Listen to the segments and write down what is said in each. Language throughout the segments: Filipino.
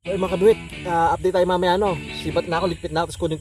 So mga kaduwit, update tayo mamaya ano. Sibat na ako, ligpit na ako, tapos kunin.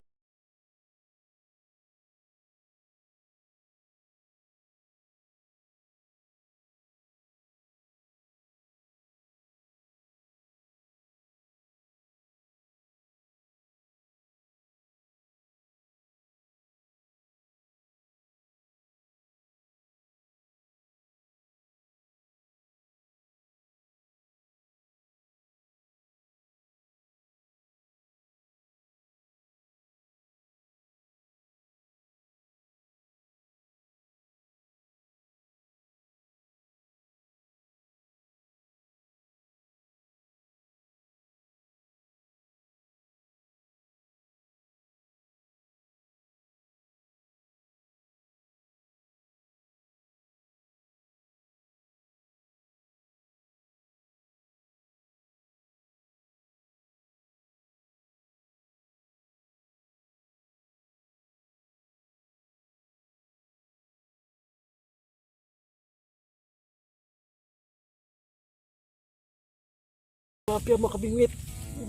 Mafia mga kabingwit.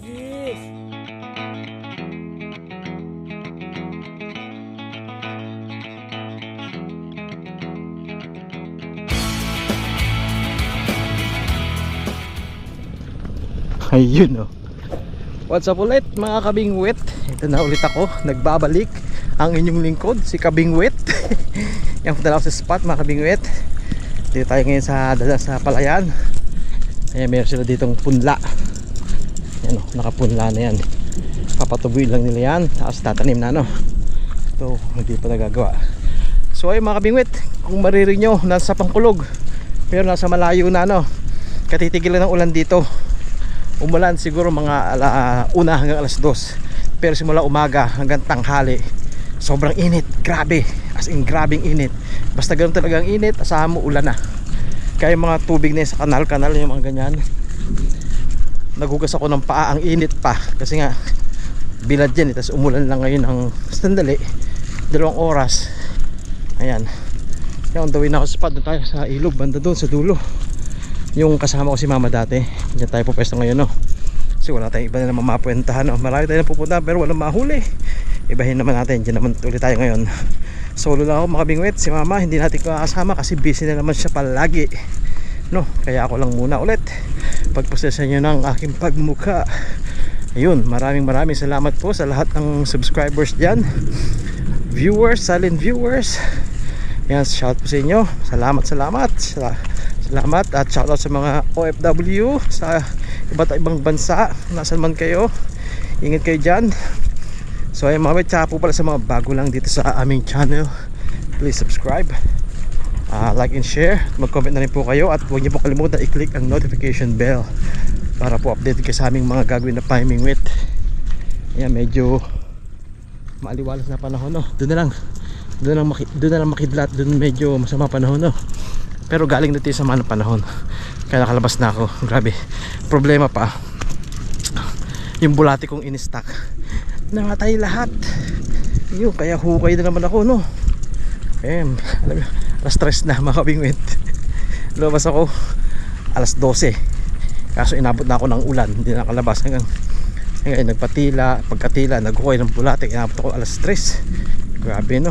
Yes. Ayun oh. What's up ulit mga kabingwit? Ito na ulit ako, nagbabalik ang inyong lingkod, si Kabingwit. Yan, punta ako sa spot mga kabingwit. Dito tayo ngayon sa palayan. Ayan, meron sila ditong punla. Yan o, nakapunla na yan. Papatubuin lang nila yan, tapos tatanim na no. Ito, hindi pa nagagawa. So ayun mga kabingwit, kung maririnig nyo, nasa Pangkulog, pero nasa malayo na no. Katitigil lang ng ulan dito. Umulan siguro mga una hanggang alas 2. Pero simula umaga hanggang tanghali, sobrang init, grabe. As in grabing init. Basta ganoon talagang init, asahan mo ulan na. Kaya yung mga tubig na sa kanal yung mga ganyan, naghugas ako ng paa, ang init pa. Kasi nga bilad yan, tapos umulan lang ngayon ng sandali, 2 oras. Ayan, kaya on the way na ako sa spot. Doon tayo sa ilog, banda doon sa dulo. Yung kasama ko si mama dati, diyan tayo po pwesto ngayon no. Kasi wala tayong iba na naman mapupuntahan no. Marami tayo na pupunta pero walang mahuli. Ibahin naman natin, diyan naman ulit tayo ngayon. Solo lang ako mga kabingwit, si mama hindi natin kasama kasi busy na naman siya palagi no. Kaya ako lang muna ulit pagprosesan nyo ng aking pagmukha. Ayun, maraming salamat po sa lahat ng subscribers dyan, viewers, silent viewers. Yan, shout po sa inyo. Salamat at shoutout sa mga OFW sa iba't ibang bansa, nasan man kayo, ingat kayo dyan. So ayun mga tsaka po pala sa mga bago lang dito sa aming channel, please subscribe, like and share, mag-comment na rin po kayo. At huwag niyo po kalimutan i-click ang notification bell para po update kayo sa aming mga gagawin na pamimingwit. Ayan, medyo maaliwalas na panahon no. Doon na lang makidlat, doon medyo masama panahon no. Pero galing dito sa mga panahon, kaya nakalabas na ako. Grabe, problema pa, yung bulati kong in-stock namatay lahat. Yun, kaya hukay na naman ako no. Alam mo, alas 3 na mga kabingwit. Lumabas ako alas 12, kaso inabot na ako ng ulan, hindi na nakalabas hanggang pagkatila naghukay ng bulati. Inabot ako alas 3. Grabe no.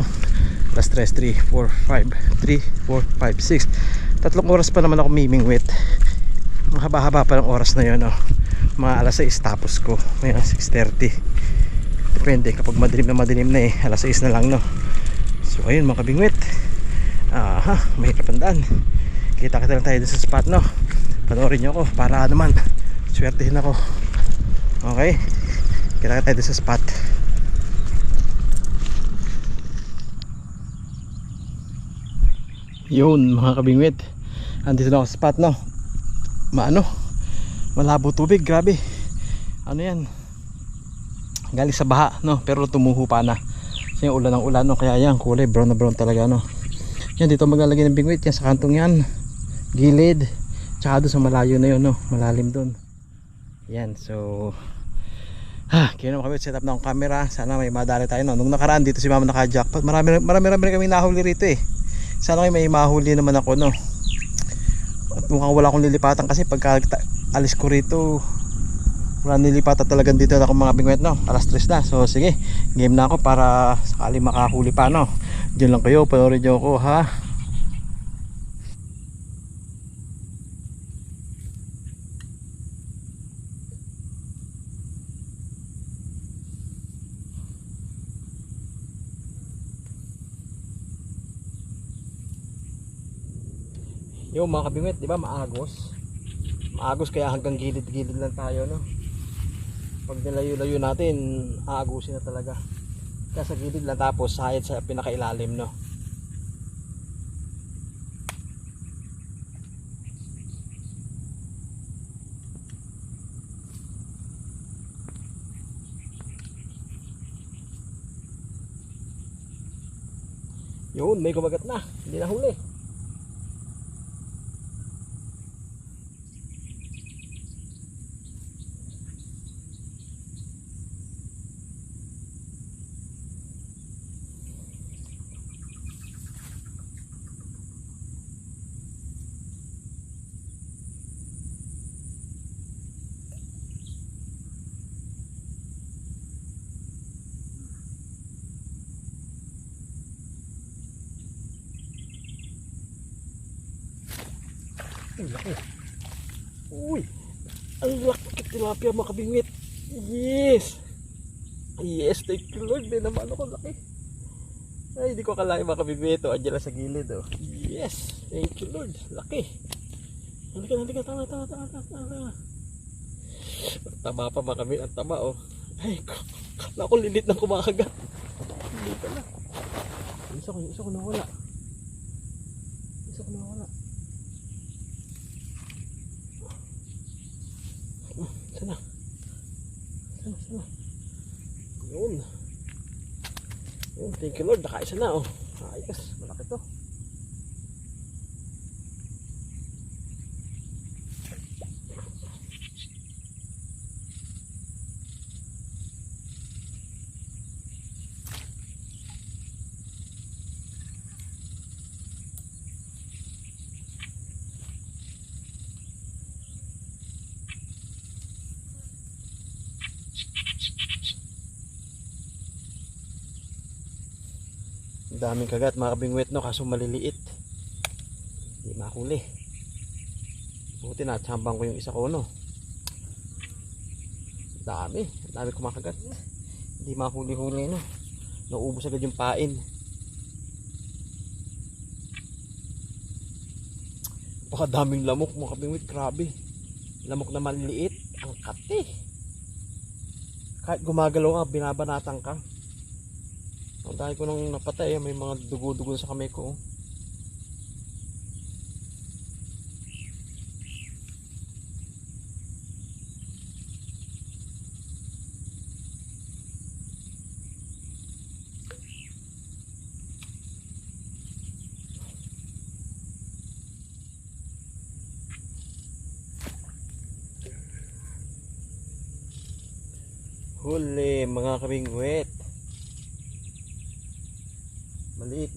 Alas 3, 4, 5, 6. 3 oras pa naman ako mimingwit. Mahaba-haba pa ng oras na yun no. Mga alas 6 tapos ko, may 6:30. Depende, kapag madilim na alas 6 na lang no. So ayun mga kabingwit, may kapandaan. Kita lang tayo dun sa spot no. Panoorin nyo ako para naman swertihin ako. Okay, kita tayo dun sa spot. Yun mga kabingwit, andito na ako sa spot no. Malabo tubig, grabe. Ano yan, galing sa baha no, pero tumuho pa na kasi yung ulan ng ulan no. Kaya yan, kulay brown na brown talaga no. Yan, dito maglalagay ng bingwit yan sa kantong yan, gilid, tsaka doon sa malayo na yun no, malalim doon. Yan, so kaya naman kami set up na akong camera. Sana may madali tayo no. Nung nakaraan dito si mama naka-jackpot, marami kami nahuli rito eh. Sana may mahuli naman ako no. At mukhang wala akong lilipatan kasi pagka alis ko rito wala nilipatan talagang dito ako mga bingwet, no? Alas 3 na. So sige, game na ako para sakali makahuli pa, no? Diyan lang kayo, panoorin nyo ako, ha? Yo mga kabingwet, di ba maagos? Maagos kaya hanggang gilid-gilid lang tayo, no? Pag nilayo-layo natin, aagusin na talaga. Kaya sa gilid lang, tapos sahid sa pinakailalim, no? Yun, may kumagat na. Hindi na huli. Ang laki. Uy, ang laki tilapia mga kabingwit. Yes. Yes, thank you Lord. Di naman ako laki. Ay, hindi ko akalain mga kabingwit. O, andyan lang sa gilid. Oh. Yes, thank you Lord. Laki. Halika. Tama. Tama pa mga kabingwit. Ang tama, oh. Ay, kala ko lilit ng kumakagat. Hindi pala. Isa ko nawala. Sana. Yun, thank you Lord, nakaisa na, oh. Ayos, malaki to. Daming kagat mga kabingwit, no? Kaso maliliit, hindi makuli. Buti na tsambang ko yung isa ko, no? Dami kumakagat, hindi makuli-huli, no? Naubos agad yung pain. Baka daming lamok mga kabingwit, grabe. Lamok na maliliit, ang kati. Kahit gumagalaw ka, binabanatan ka. Ang dahil ko nang napatay, may mga dugo-dugo sa kamay ko. Huli mga kabingwit. Maliit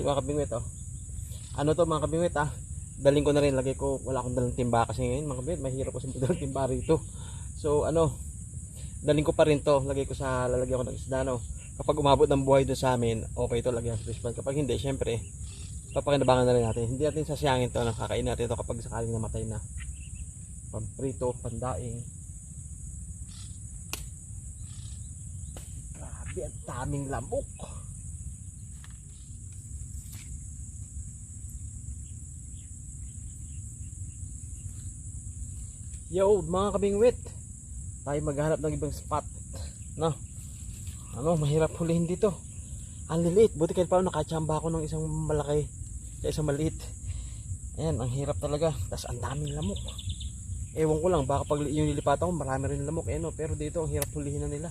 mga kabingwit, oh. Ano to mga kabingwit, ah? Daling ko na rin, lagay ko, wala akong dalang timba kasi ngayon mga kabingwit, mahirap ko sa dalang timba rito. So ano, daling ko pa rin to, lagay ko sa, lalagyan ko ng isda, no? Kapag umabot ng buhay doon sa amin, okay to, lagyan sa fish pan. Kapag hindi, syempre papakinabangan na rin natin. Hindi natin sasayangin to, nakakain natin to kapag sakaling namatay na. Pamprito, pandaing. Ang daming lamok. Yo mga kabingwit, tayo maghanap ng ibang spot, no? Ano, mahirap hulihin dito. Ang liliit, buti kahit pa nakachamba ako ng isang malaki sa isang maliit. Ayan, ang hirap talaga. Tapos ang daming lamok. Ewan ko lang, baka pag yung nilipatan ko marami rin lamok, no? Pero dito ang hirap hulihin na nila.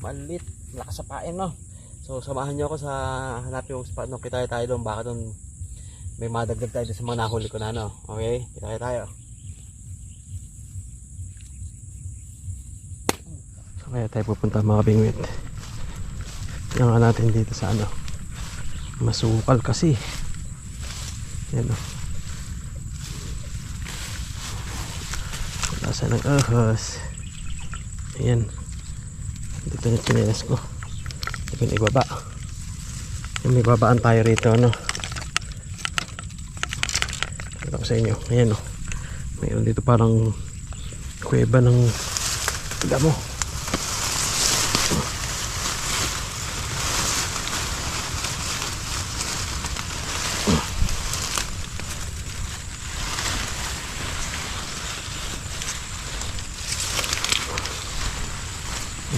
Maliit, lakas sa pain, no? So samahan nyo ako sa hanapin yung spot, no? Kita tayo doon, baka doon may madagdag tayo sa mga nahuli ko na, no? Okay, kita tayo. So kaya tayo pupunta mga kabingwit. Yan nga natin dito sa ano, masukal kasi. Yan, no? Tasa ng ahas. Ayan. Dito na chinelas ko. Ito yung ibaba. May babaan tayo rito, ano. Ito ko sa inyo. Ayan, oh. Mayroon dito parang kuweba ng damo.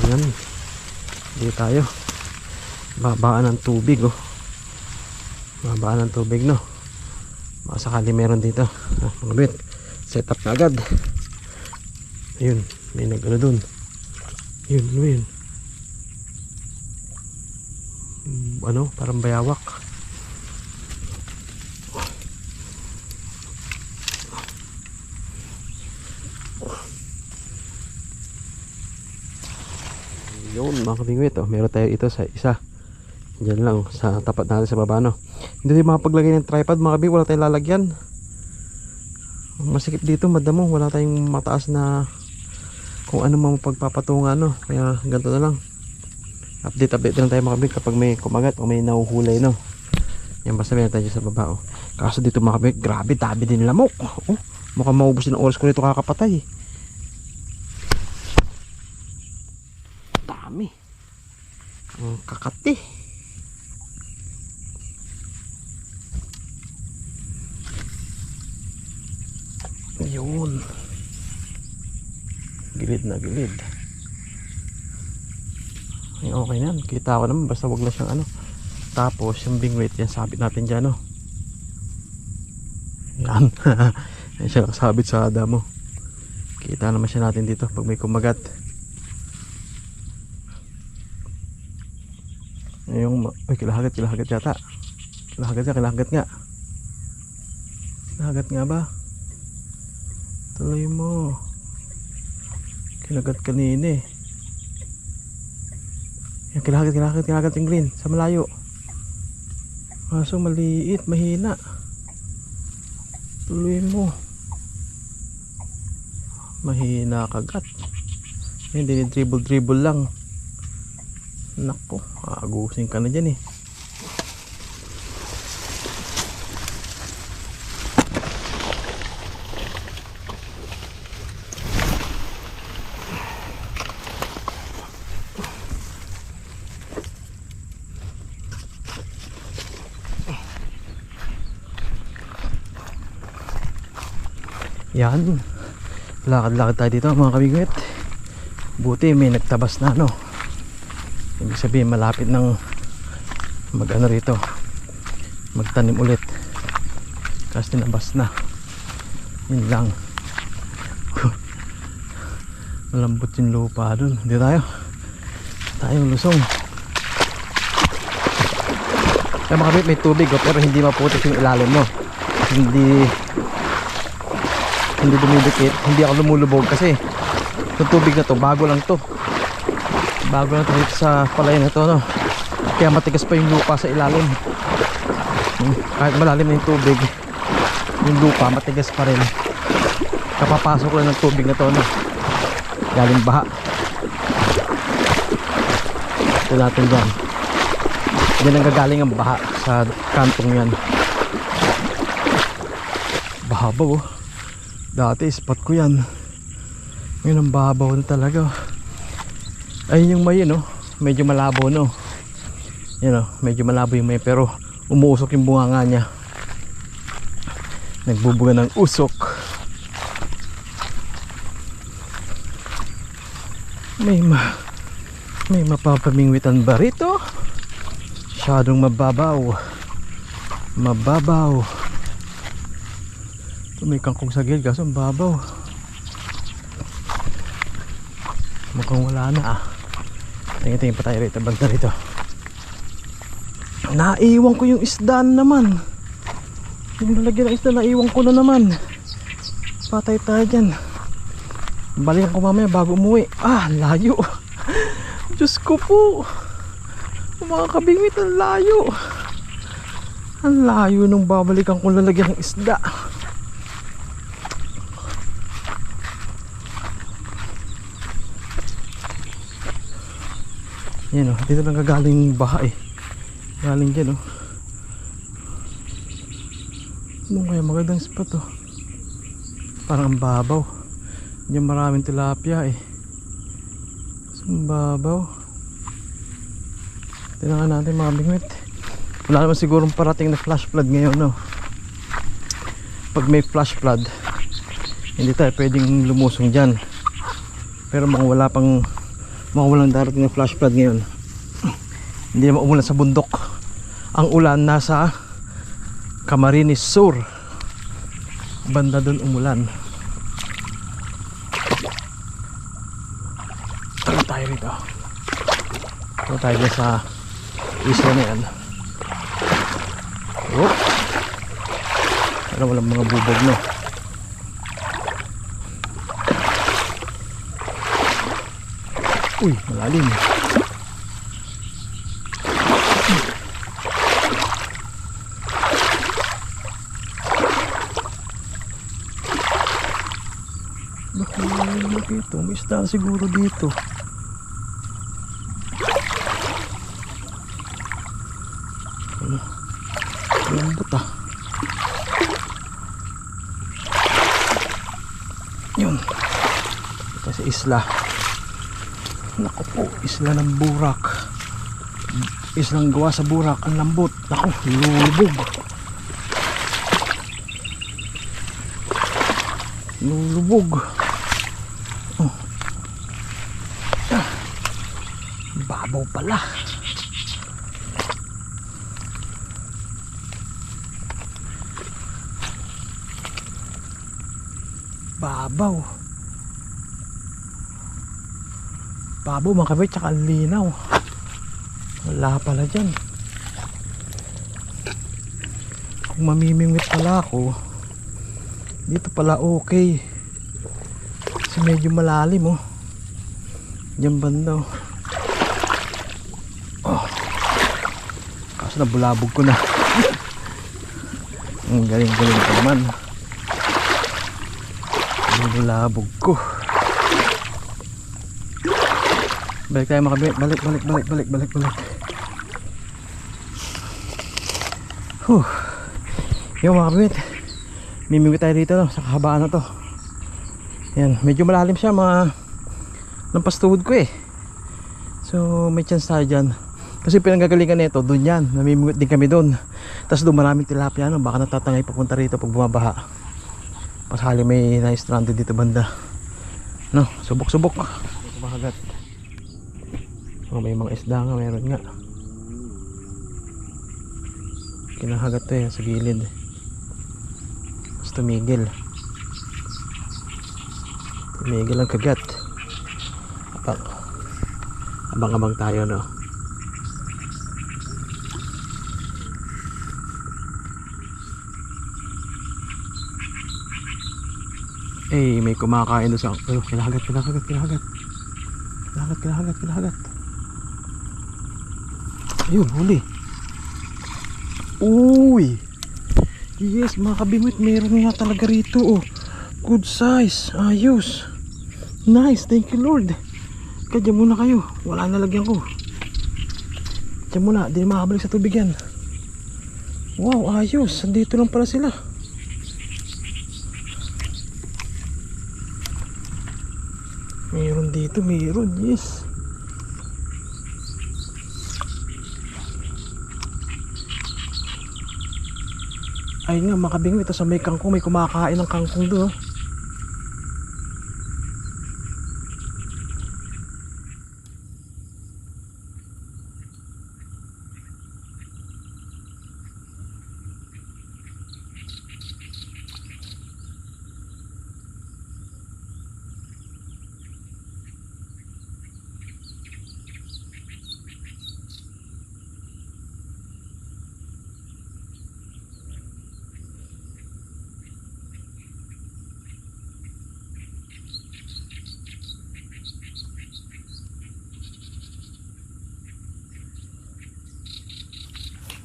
Ayan. Dito tayo. Babaan ng tubig, oh. Babaan ng tubig, no. Baka sakali meron dito. Mga bit. Set up na agad. Ayun. May nag-ano dun. Yun, ano yun? Ano? Parang bayawak. Yun, mga kabingwit, oh. Meron tayo ito sa isa. Diyan lang, sa tapat natin sa baba, no. Hindi tayo makapaglagay ng tripod, mga kabingwit. Wala tayong lalagyan. Masikip dito, madamo. Wala tayong mataas na kung ano mang pagpapatungan, no. Kaya ganito na lang. Update lang tayo, mga kabingwit, kapag may kumagat o may nahuhulay, no. Yan, basta meron tayo sa baba, oh. Kaso dito, mga kabingwit, grabe, tabi din lamok. Oh, mukhang maubos din ang oras ko nito kakapatay. Dami. Ang kakati. Yun. Gilid na gilid. Ay, okay na. Kita ko naman. Basta wag na siyang ano. Tapos yung bingwit yan, sabit natin dyan, no. Yan. Yan siya nakasabit sa damo. Kita naman siya natin dito pag may kumagat. Yung, uy, kilahagat yata. Kilahagat nga. Kilahagat nga ba? Tuloy mo. Kinagat kanina eh. Yan, kilahagat yung green sa malayo. Kaso maliit, mahina. Tuloy mo. Mahina kagat. Hindi, dribble lang. Nako, agusin ka na dyan eh. Yan. Lakad-lakad tayo dito, mga kabingwit. Buti may nagtabas na, no. Ibig sabihin malapit ng mag-ano rito, magtanim ulit. Kasi tinabas na. Yun lang. Malambot yung lupa dun. Hindi tayong lusong. Kaya mga kabit, may tubig, oh, pero hindi maputik yung ilalim mo. Hindi dumidikit. Hindi ako lumulubog kasi yung tubig na to, bago lang to dito sa palay na to, no. Kaya matigas pa yung lupa sa ilalim. Kahit malalim na yung tubig, yung lupa matigas pa rin. Kapapasok lang ng tubig na to, no. Galing baha. Ito natin dyan. Diyan ang gagaling ang baha sa kantong yan. Bahabaw, oh. Dati spot ko yan. Ngayon ang bahabaw na talaga. Ayun yung may, no, medyo malabo, no. Yan, no, medyo malabo yung may, pero umuusok yung bunganga niya. Nagbubuga ng usok. May mapapamingwitan ba rito? Masyadong mababaw. May kangkong sa gilid, kaso ang babaw. Mukhang wala na, ah. Tingin pa tayo rito, banda rito. Naiwan ko yung isda naman. Yung lalagyan ng isda, naiwan ko na naman. Patay tayo dyan. Balikan ko mamaya bago umuwi. Ah, layo. Diyos ko po. Mga kabingwit, ang layo. Ang layo nung babalikan ko lalagyan ng isda. Yan oh, dito lang gagaling baha eh. Galing dyan oh. Ano kaya magandang spot oh. Parang ang babaw. Diyan maraming tilapia eh. Ang babaw. Tingnan natin mga bingwit. Wala naman sigurong parating na flash flood ngayon no. Pag may flash flood, hindi tayo pwedeng lumusong dyan. Pero mga walang darating na flash flood ngayon, hindi naman umulan sa bundok. Ang ulan nasa Camarines Sur, banda doon umulan. Tara tayo rito. Tara tayo dyan sa isla na yan. Oh, walang mga bubog no. Uy, malalim. Bakit malalim na dito? May isda siguro dito. Ano? Lambot ah. Yun. Ito sa isla. Naku po, isla ng Burak. Islang gawa sa Burak. Ang lambot. Naku, lulubog. Lulubog. Oh. Ah. Babaw pala. Babaw. Babaw mga kabit, tsaka linaw. Wala pala dyan. Kung mamimingwit pala ako, dito pala okay. Kasi medyo malalim oh. Diyan banda oh. Oh. Kaso nabulabog ko na. Ang galing-galing ko naman. Nabulabog ko. Balik tayo makabit. Balik. Yung mga kabit, mimingwit tayo dito no, sa kahabaan na to. Yan, medyo malalim siya, mga lampas tuhod ko eh. So may chance tayo dyan. Kasi pinanggagalingan nito, dun yan, namimingwit din kami dun. Tapos doon maraming tilapia no, baka natatangay papunta rito pag bumabaha. Pasali may na-stranded dito banda no, subok kumahagat. Oh, may mga isda nga, meron nga. Kinahagat to eh, sa gilid. Tapos tumigil ang kagat. Abang tayo no. Eh, may kumakain doon sa... Oh, kinahagat. Ayun, huli. Uy! Yes, mga kabingwit, meron nga talaga rito oh. Good size, ayos. Nice, thank you Lord. Kaya muna kayo, wala nalagyan ko. Diyan muna, di makabalik sa tubig yan. Wow, ayos, andito lang pala sila. Meron dito, yes. Ay nga, makabingwit, ito sa may kangkong, may kumakain ng kangkong doon.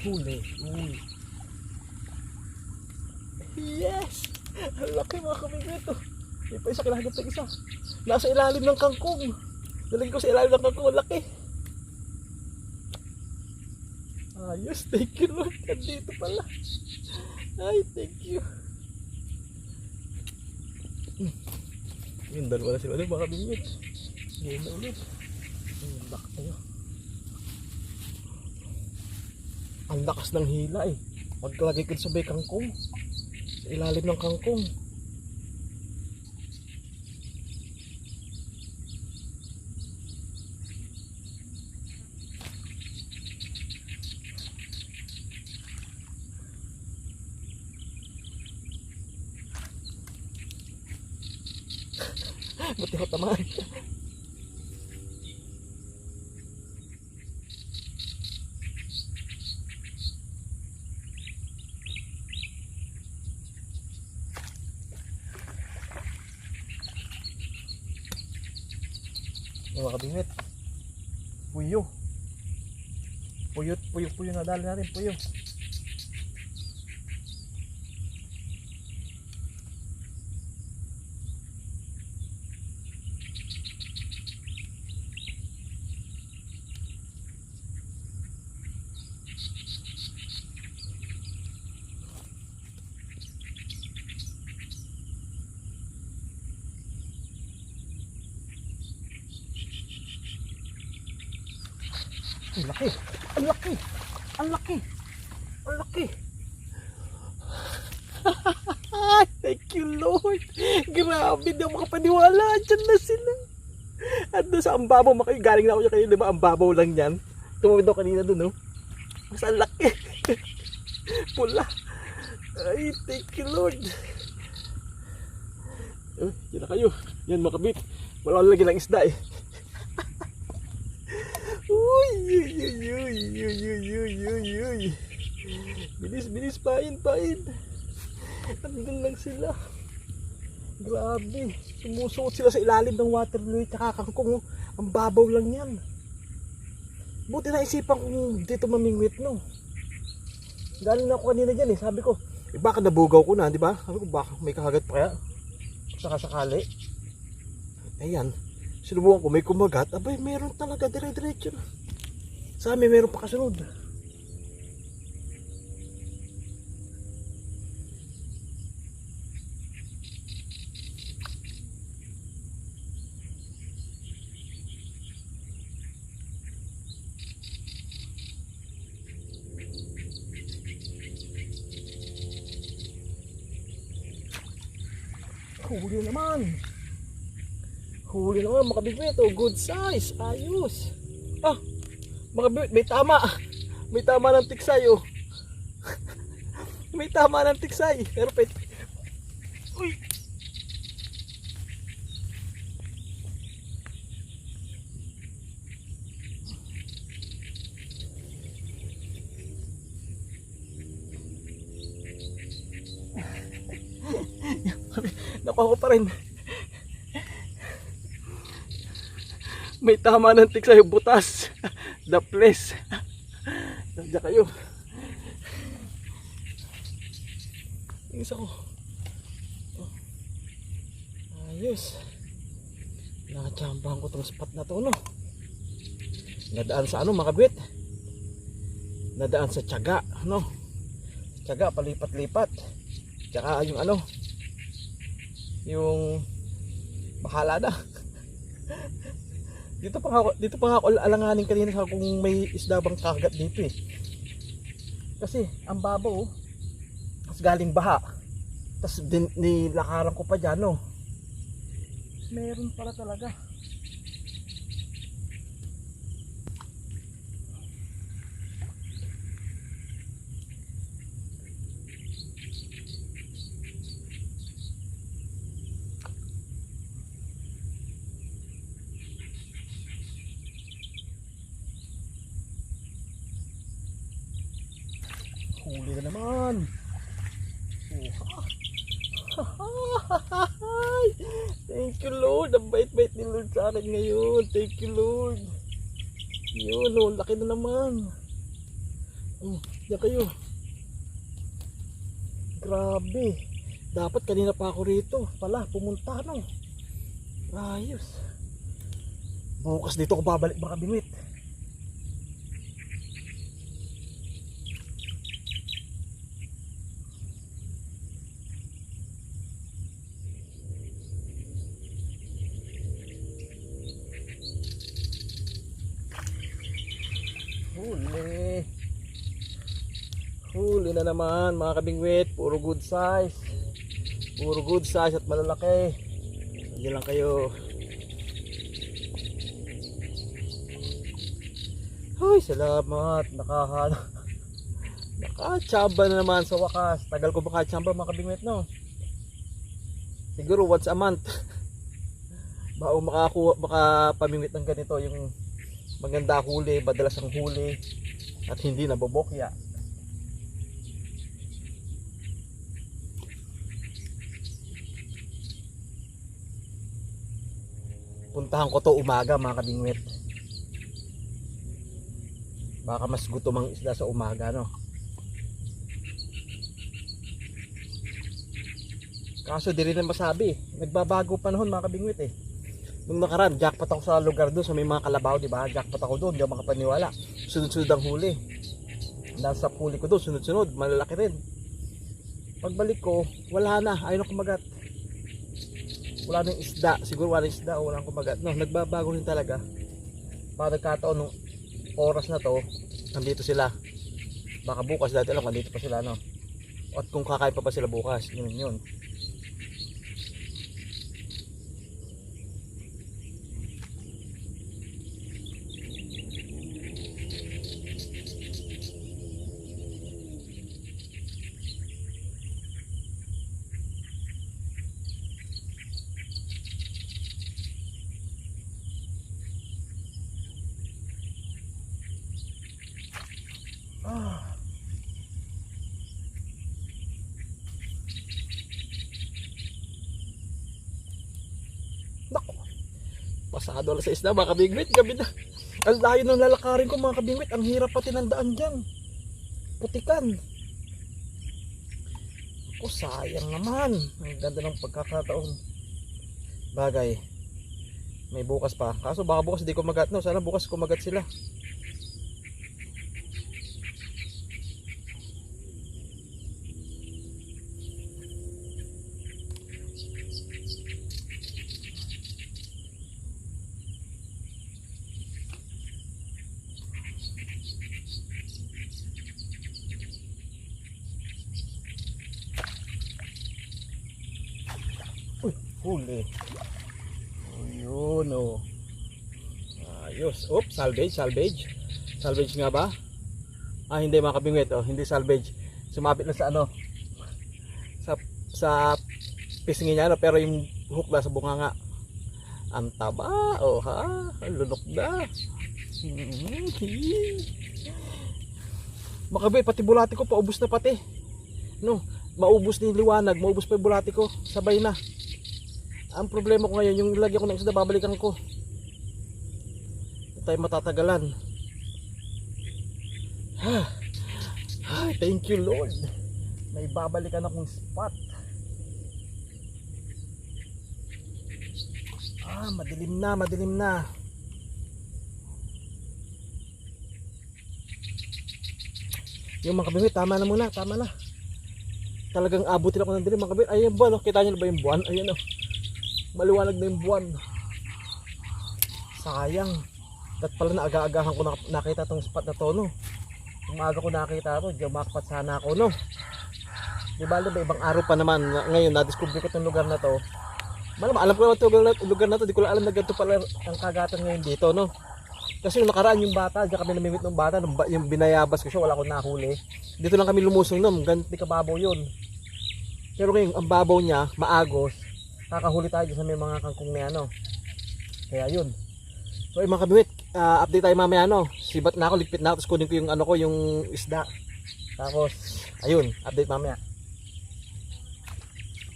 Huli. Yes! Ang laki mga kabingwit oh. May pa isa, kinahagat ng isa. Nasa ilalim ng kangkong. Nalagay ko sa ilalim ng kangkong, ang laki. Ayos, thank you Lord. Nandito pala. Ay, thank you. Yung dalawa na sila ulit, baka bingit. Ngayon na ulit. Ang lakas tayo. Ang lakas ng hila eh. Magkalagay ko sa may kangkong. Sa ilalim ng kangkong. Buti ko tamaan. Yung mga kabingwit. Puyo. Puyo na dali natin, puyo. Ang laki! Ang laki! Ang laki! Ang laki! Thank you Lord! Grabe, di ako makapaniwala. Diyan na sila. At doon sa ambabaw, galing na ako dyan kanina, diba? Ambabaw lang yan. Tumawid ako kanina doon, no? Mas ang laki! Pula! Ay, thank you Lord! Yan na kayo. Yan, makabit. Wala ko lagi ng isda eh. Uy. Bilis, pain. Nandun lang sila. Grabe. Sumusuot sila sa ilalim ng water lily tsaka kangkong. Ang babaw lang yan. Buti na isipan kong dito mamingwit, no. Galing na ako kanina dyan eh. Sabi ko, baka nabugaw ko na, di ba? Sabi ko, baka may kahagat pa kaya. Saka sakali. Ayan. Sinubukan ko, may kumagat. Abay, meron talaga, dire-diretso na. Sa amin, meron pa kasunod. Huli naman mga bigwit, oh, good size, ayos. Mga bigwit, may tama ng tiksay, oh. May tama ng tiksay, perfect. Uy. Nakuha ko pa rin. May tama ng tiksay, butas. The place. Nandiyan kayo. Yung isa ko. Ayos. Nakachambahan ko tong spot na to, no. Nadaan sa ano, mga kabit. Nadaan sa tiyaga, no. Tiyaga, palipat-lipat. Tsaka yung ano, yung bahala na. Dito pa nga ako alanganin kanina sa kung may isda bang kagat dito eh. Kasi ang babaw, tas galing baha. Tas nilakaran ko pa dyan, no. Meron pala talaga. Huli na naman. Thank you Lord. Ang bait-bait ni Lord sa akin ngayon. Thank you Lord. Yun, oh, laki na naman. Yan kayo. Grabe. Dapat kanina pa ako rito. Pala, pumunta, no. Ayos. Bukas dito ako babalik, mga binwit. Marami na naman mga kabingwit. Puro good size. Puro good size at malalaki. Diyan lang kayo. Ay, salamat. Nakachamba na naman sa wakas. Tagal ko makachamba mga kabingwit, no? Siguro once a month. Makapamingwit ng ganito, yung maganda huli, madalas ang huli at hindi nabobokya. Puntahan ko to umaga mga kabingwit. Baka mas gutom ang isda sa umaga, no? Kaso di rin na masabi, nagbabago panahon mga kabingwit eh. Nung nakaraan, jackpot ako sa lugar doon, sa may mga kalabaw, di ba? Jackpot ako doon, di ako makapaniwala. Sunod-sunod ang huli. Nasa huli ko doon, sunod-sunod, malalaki rin. Pagbalik ko, wala na, ayaw na kumagat. Wala nang isda, siguro wala nang isda o wala nang kumagat. No, nagbabago rin talaga. Para nagkataon nung oras na to, nandito sila. Baka bukas, dati alam, nandito pa sila, no? At kung kakain pa sila bukas, yun. Nako, pasado lang sa isda mga kabingwit, gabi na. Ang layo ng lalakarin ko mga kabingwit, ang hirap pati ng daan dyan. Putikan. Ako, sayang naman. Ang ganda ng pagkakataon. Bagay, may bukas pa. Kaso baka bukas hindi ko magat, no? Sana bukas kumagat sila. Huli. Ayun, oh. Ayos. Oops, salvage nga ba? Hindi mga kabingwit, oh, hindi salvage. Sumapit na sa ano, sa pisngi niya, no? Pero yung hook na sa bunganga. Ang taba, oh ha, lunok na. Mga kabingwit, pati bulati ko paubos na pati. No, maubos din liwanag, maubos pa yung bulati ko, sabay na. Ang problema ko ngayon, yung lagyan ko ng isda, babalikan ko. Hindi tayo matatagalan. Thank you Lord. May babalikan akong spot. Madilim na. Yung mga kabingwit, tama na muna. Talagang abutin ako ng dilim mga kabingwit. Ayan buwan, oh. Kita nyo na ba yung buwan? Ayan, oh. Maliwanag na yung buwan. Sayang. Dapat pala na aga-agahan ko nakita tong spot na to, no? Umaga ko nakita to, jamakpat sana ako, no? Di ba alam ba, ibang araw pa naman. Ngayon, na-discover ko itong lugar na to. Alam ko naman itong lugar na to, di ko lang alam na ganito pala ang kagatan ngayon dito, no? Kasi yung nakaraan yung bata, diyan kami namimit ng bata, yung binayabas ko siya, wala akong nahuli. Dito lang kami lumusong, no? Ganti kababaw yun. Pero ngayon, ang babaw niya, maagos. Kakahuli tayo sa may mga kangkong na ano. Kaya yun. So ay mga kabingwit, update tayo mamaya, no. Sibat na ako, ligpit na ako, tapos kunin ko yung ano ko, yung isda. Tapos ayun, update mamaya.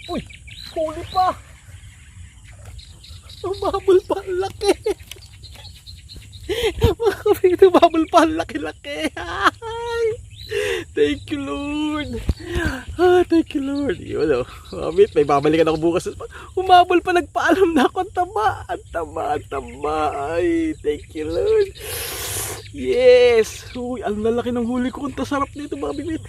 Uy, huli pa. Umabol pa, ang laki. Mga kabingwit, umabol pa, ang laki-laki. Thank you Lord. Thank you Lord. Yun, oh. Mamit, may babalikan ako bukas. Umabol pa, nagpaalam na ako. Ang taba. Ay, thank you Lord. Yes. Uy, ang lalaki ng huli ko. Ang sarap nito mga kabingwit.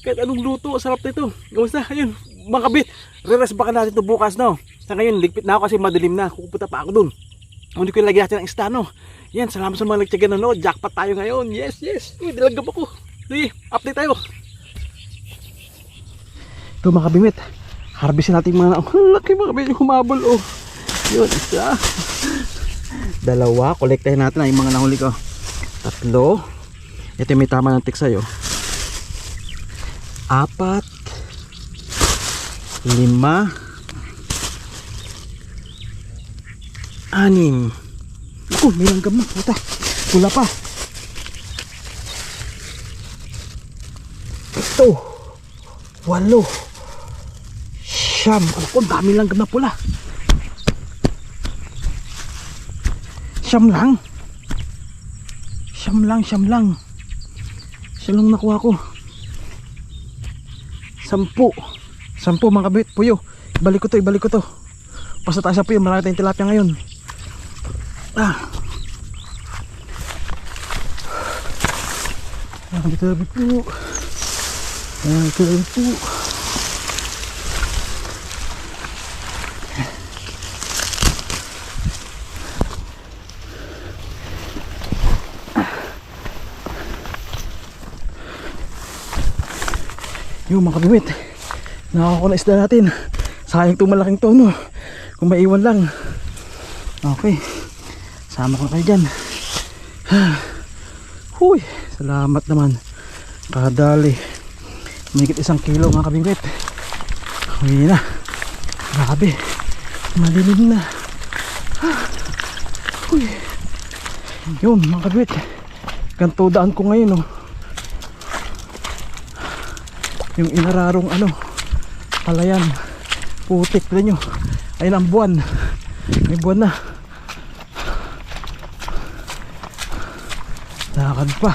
Kahit anong luto, sarap nito. Kamusta? Ayun, mga kabit. Re-rest baka natin ito bukas, no? Sa ngayon, ligpit na ako kasi madilim na. Kukupunta pa ako dun. Hindi ko ilagay natin ng isda, no? Yan, salamat sa mga nagtyaga na, no? Jackpot tayo ngayon. Yes. Uy, dilagam ako. Sige, update tayo. Ito mga kabingwit, harvestin natin mga laki mga kabingwit, humabol oh. Yun, isa. Dalawa, kolektahin natin ang mga nahuli ko. Tatlo. Ito yung may tama ng tik sa'yo. 4 5 6 Ako, may langgam na. Puta, pula pa. Ito 8 9 Ako, dami langgam na pula. Siyam lang nakuha ko. 10 mga kabit. Puyo, ibalik ko to. Basta tayo sa puyo, marami tayong tilapia ngayon. Dito na po. Yung mga kabimit, nakakuha na isda natin. Sayang itong malaking tono kung maiwan lang. Okay, sama ko na kayo dyan. Huy, salamat naman. Kadali, mahigit 1 kilo mga kabimit. Uwi na. Grabe, malilim na. Huy. Yun mga kabimit, ganito daan ko ngayon oh. Yung inararong palayan, putik na nyo. Ayun ang buwan, may buwan na. Lakad pa.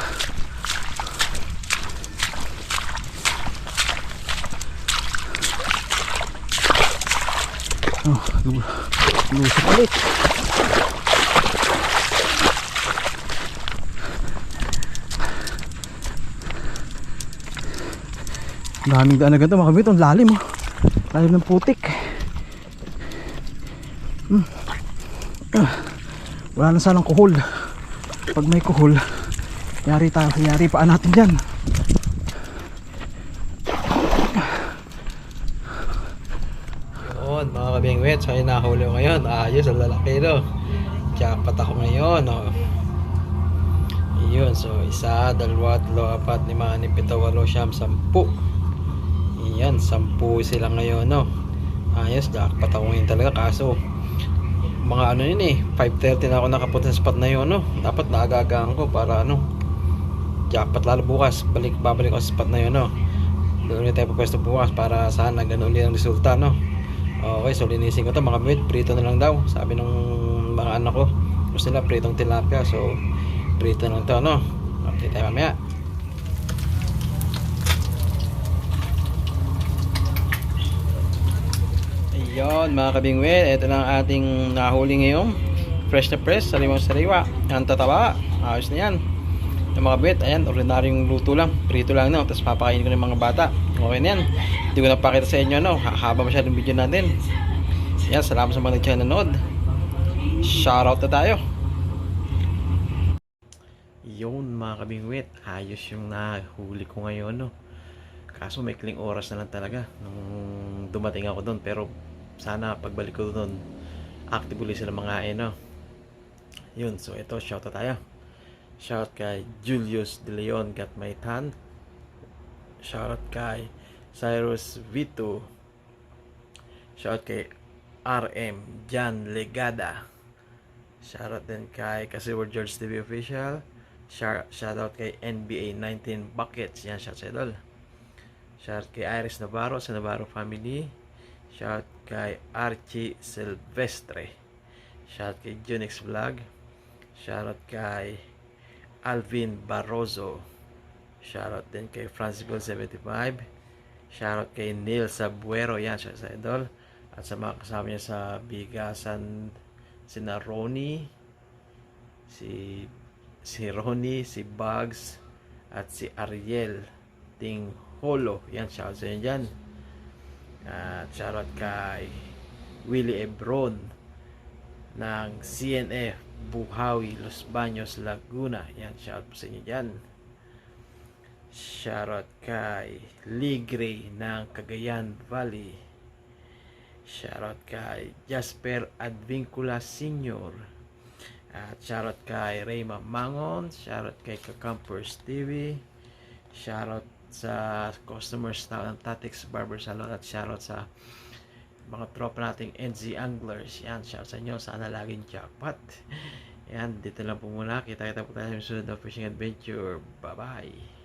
Lusok ulit. Daming daan na ganito mga kabit. Ang lalim oh. Lalim ng putik. Wala na sanang kuhol. Pag may kuhol, yari paan natin dyan. Yun mga kabingwit, so yung nahuli ko ngayon. Ayos, ang lalaki no. Jackpot ako ngayon oh. Yun, so 1, 2, 3, 4, 5, 6, 7, 8, 10. Yan, 10 sila ngayon no. Ayos, jackpot ako ngayon talaga. Kaso mga yun 5:30 na ako nakapunta sa spot na yun no. Dapat naagagaan ko para jackpot lalo bukas. Babalik ako sa spot na yun no. Doon ulit tayo pwesto bukas para sana ganun ulit ang resulta no. Okay, so linisin ko to mga kabit. Prito na lang daw, sabi ng mga anak ko. Gusto nila pritong tilapia, so prito na lang to no. Update tayo mamaya. Yon mga kabingwit, ito na ang ating nahuli ngayon. Fresh na fresh, sariwa. Ang tataba, ayos na yan. Yung mga kabit, ayan, ordinaryong luto lang, prito lang no. Tapos papakainin ko ng mga bata. Okay na yan. Hindi ko napakita sa inyo no, haba masyadong video natin. Yan, salamat sa mga nanonood. Shoutout na tayo. Yon mga kabingwit, ayos yung nahuli ko ngayon no. Kaso may kling oras na lang talaga nung dumating ako doon, pero sana pagbalik ko doon active ulit sila mga no. Yun, so ito, shoutout tayo. Shoutout kay Julius De Leon Gatmaitan. Shoutout kay Cyrus Vito. Shoutout kay RM Jan Legada. Shoutout din kay Kasiwar George TV Official. Shoutout kay NBA 19 Buckets. Yan, shoutout sa idol. Shoutout kay Iris Navarro sa Navarro family. Shoutout kay Archie Silvestre. Shoutout kay Junix Vlog. Shoutout kay Alvin Barroso. Shoutout din kay Francisco75. Shoutout kay Neil Sabuero. Yan, shoutout sa idol. At sa mga kasama niya sa bigasan, sina Ronnie, si Ronnie, si Bugs, at si Ariel Ting Holo. Yan, shoutout sa inyo dyan. At shoutout kay Willie Ebron ng CNF Buhawi, Los Baños, Laguna. Yan, shoutout po sa inyo dyan. Shoutout kay Ligre ng Cagayan Valley. Shoutout kay Jasper Advincula Sr. At shoutout kay Rayma Mangon. Shoutout kay Kakampers TV. Shoutout sa customers na ng Tatix Barber Salon. At shoutout sa mga tropa nating NZ Anglers. Yan, shoutout sa inyo. Sana laging jackpot. Yan, dito lang po muna. Kita-kita po tayo sa susunod na fishing adventure. Bye-bye.